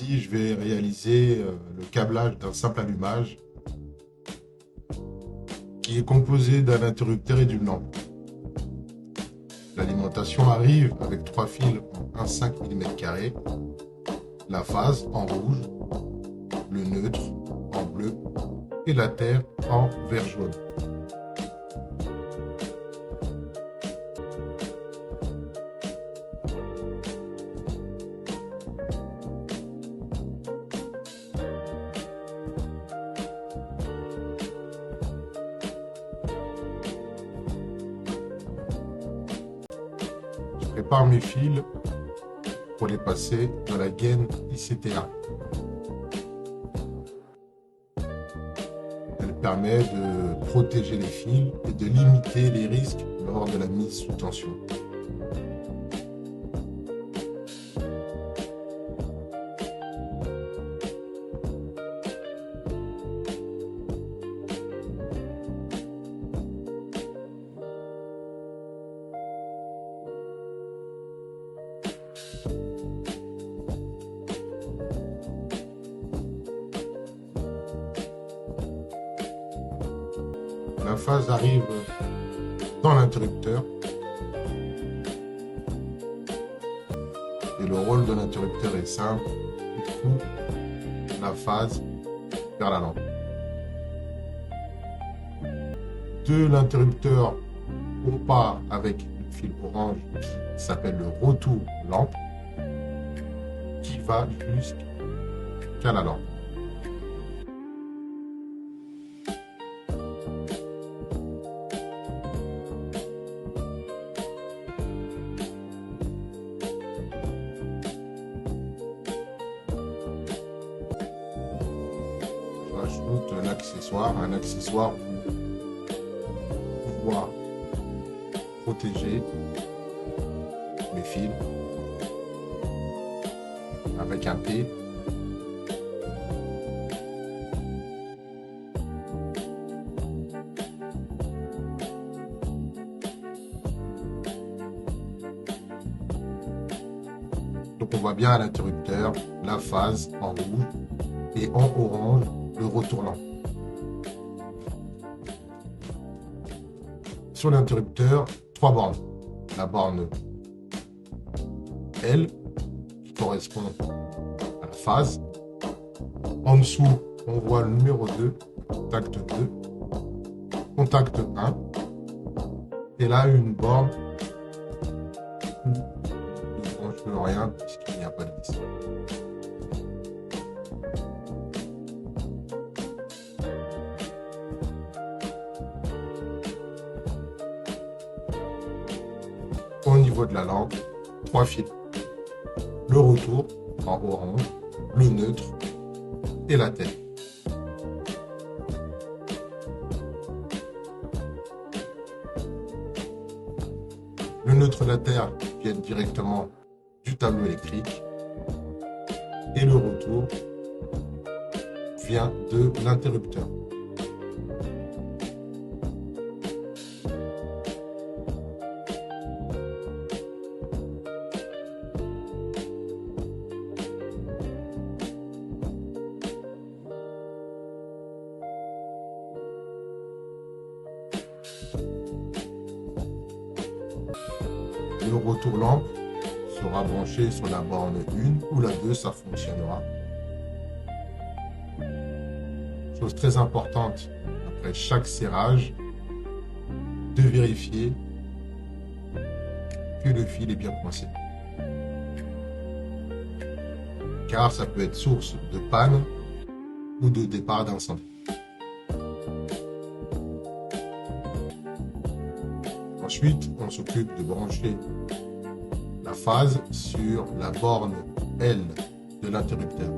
Ici, je vais réaliser le câblage d'un simple allumage qui est composé d'un interrupteur et d'une lampe. L'alimentation arrive avec 3 fils en 1,5 mm, la phase en rouge, le neutre en bleu et la terre en vert jaune. Je prépare mes fils pour les passer dans la gaine ICTA. Elle permet de protéger les fils et de limiter les risques lors de la mise sous tension. La phase arrive dans l'interrupteur et le rôle de l'interrupteur est simple, il fout la phase vers la lampe. De l'interrupteur, on part avec le fil orange qui s'appelle le retour lampe qui va jusqu'à la lampe. J'ajoute un accessoire pour pouvoir protéger mes fils avec un P. Donc on voit bien à l'interrupteur la phase en rouge et en orange le retour lampe. Sur l'interrupteur, 3 bornes. La borne L qui correspond à la phase. En dessous, on voit le numéro 2, contact 2, contact 1. Et là, une borne où il ne branche rien puisqu'il n'y a pas de vis. Au niveau de la lampe, 3 fils. Le retour en orange, le neutre et la tête. Le neutre et la terre viennent directement du tableau électrique et le retour vient de l'interrupteur. Le retour lampe sera branché sur la borne 1 ou la 2, ça fonctionnera. Chose très importante, après chaque serrage, de vérifier que le fil est bien coincé. Car ça peut être source de panne ou de départ d'incendie. Ensuite, on s'occupe de brancher la phase sur la borne L de l'interrupteur.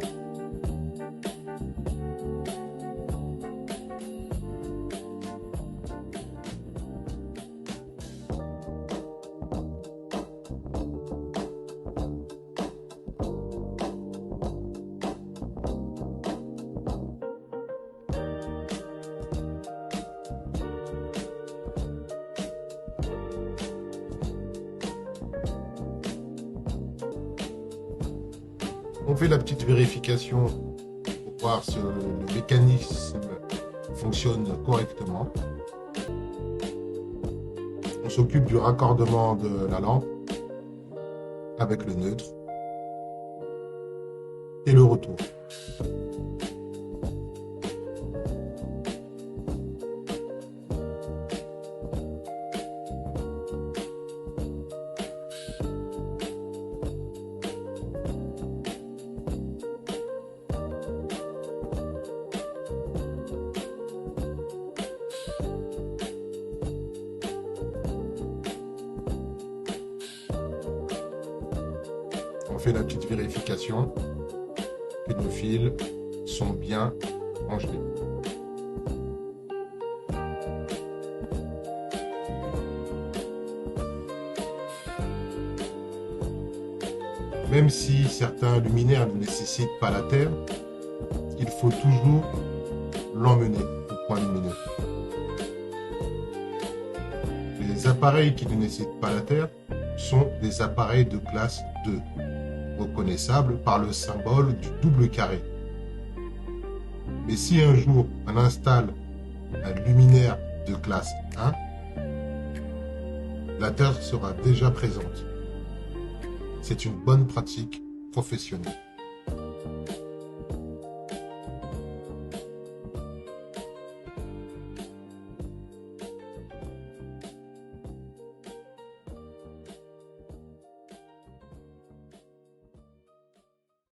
On fait la petite vérification pour voir si le mécanisme fonctionne correctement. On s'occupe du raccordement de la lampe avec le neutre et le retour. On fait la petite vérification que nos fils sont bien rangés. Même si certains luminaires ne nécessitent pas la terre, il faut toujours l'emmener au point lumineux. Les appareils qui ne nécessitent pas la terre sont des appareils de classe 2, reconnaissables par le symbole du double carré. Mais si un jour on installe un luminaire de classe 1, la terre sera déjà présente. C'est une bonne pratique professionnelle.